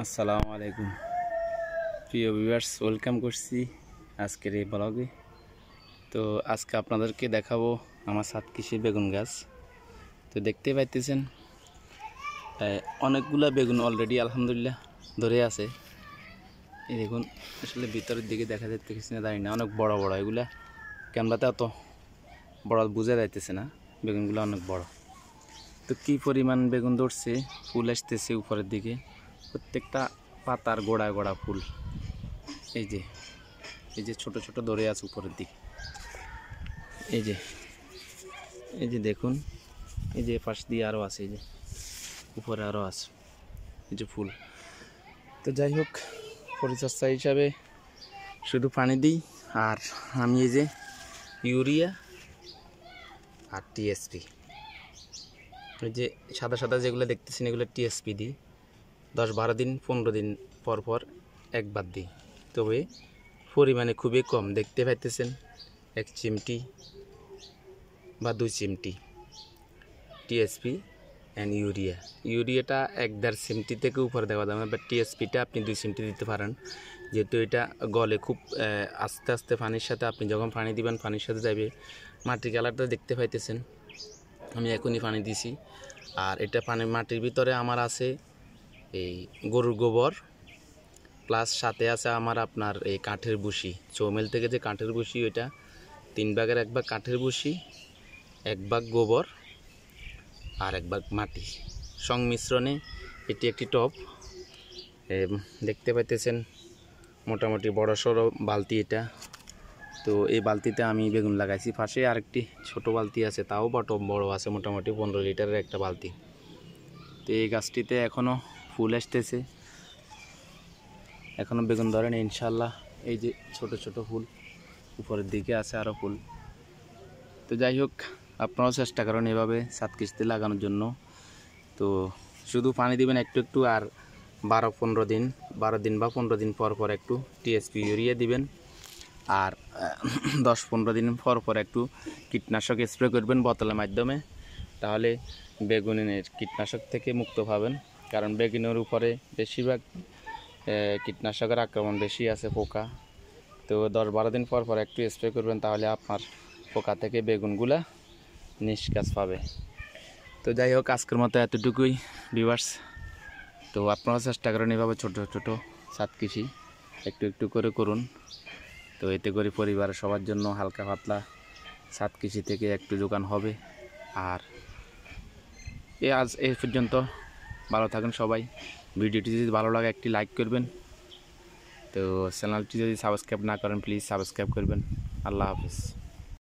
আসসালামু আলাইকুম প্রিয় ভিউয়ার্স, ওয়েলকাম করছি আজকের এই ব্লগে। তো আজকে আপনাদেরকে দেখাবো আমার ছাদ কৃষির বেগুন গাছ। তো দেখতেই পাইতেছেন অনেকগুলা বেগুন অলরেডি আলহামদুলিল্লাহ ধরে আছে। এই দেখুন, আসলে ভিতরের দিকে দেখা যাচ্ছে না, জানি না, অনেক বড় বড় এগুলা। ক্যামেরাতে অত বড় বোঝা যাইতেছে না, বেগুনগুলো অনেক বড়। তো কী পরিমাণ বেগুন ধরছে, ফুল আসতেছে উপরের দিকে, প্রত্যেকটা পাতার গোড়া গোড়া ফুল। এই যে ছোট ছোট ধরে আছে উপরের দিকে। এই যে দেখুন, এই যে পাশ দিয়ে আরও আছে, এই যে উপরে আরও আছে, এই যে ফুল। তো যাই হোক, পরিচর্যা হিসাবে শুধু পানি দিই, আর আমি এই যে ইউরিয়া আর টিএসপি, ওই যে সাদা সাদা যেগুলো দেখতেছেন এগুলো টিএসপি দিই। 10-12 দিন 15 দিন পর পর একবার দিই, তবে পরিমাণে খুবই কম। দেখতে পাইতেছেন 1 চিমটি বা 2 চিমটি টিএসপি অ্যান্ড ইউরিয়াটা 1-1.5 চিমটি থেকে উপরে দেওয়া যাবে, বাট টিএসপিটা আপনি 2 চিমটি দিতে পারেন, যেহেতু এটা গলে খুব আস্তে আস্তে পানির সাথে। আপনি যখন পানি দিবেন পানির সাথে যাবে। মাটির কালারটা দেখতে পাইতেছেন, আমি এখনই পানি দিছি। আর এটা মাটির ভিতরে আমার আছে এই গরুর গোবর, প্লাস সাথে আছে আমার আপনার এই কাঠের ভুসি, চৌমেল থেকে যে কাঠের ভুসি, ওইটা 3 ভাগের 1 ভাগ কাঠের ভুসি, 1 ভাগ গোবর আর 1 ভাগ মাটি সংমিশ্রণে এটি একটি টব। দেখতে পাইতেছেন মোটামুটি বড় সড়ো বালতি এটা। তো এই বালতিতে আমি বেগুন লাগাইছি। পাশে আরেকটি ছোট বালতি আছে, তাও বা টব বড় আছে, মোটামুটি 15 লিটারের একটা বালতি। তো এই গাছটিতে এখনও ফুল আসতেছে, এখনও বেগুন ধরেন ইনশাল্লাহ। এই যে ছোট ছোট ফুল, উপরের দিকে আছে আরও ফুল। তো যাই হোক, আপনারাও চেষ্টা করেন এভাবে ছাদ কৃষিতে লাগানোর জন্য। তো শুধু পানি দিবেন একটু একটু, আর 12 দিন বা 15 দিন পর পর একটু টিএসপি ইউরিয়া দিবেন, আর 10-15 দিন পর পর একটু কীটনাশক স্প্রে করবেন বোতলের মাধ্যমে। তাহলে বেগুনের কীটনাশক থেকে মুক্ত পাবেন, কারণ বেগুনের উপরে বেশিরভাগ কীটনাশকের আক্রমণ বেশি আছে, পোকা। তো 10-12 দিন পর পর একটু স্প্রে করবেন, তাহলে আপনার পোকা থেকে বেগুনগুলা নিষ্কাশ পাবে। তো যাই হোক, আজকের মতো এতটুকুই ভিউয়ার্স। তো আপনারা চেষ্টা করেন এভাবে ছোট ছোট ছাদ কৃষি একটু একটু করে করুন। তো এতে করে পরিবারের সবার জন্য হালকা পাতলা ছাদ কৃষি থেকে একটু যোগান হবে। আর আজ এই পর্যন্ত, ভালো থাকুন সবাই। ভিডিওটি যদি ভালো লাগে একটি লাইক করবেন। তো চ্যানেলটি যদি সাবস্ক্রাইব না করেন প্লিজ সাবস্ক্রাইব করবেন। আল্লাহ হাফেজ।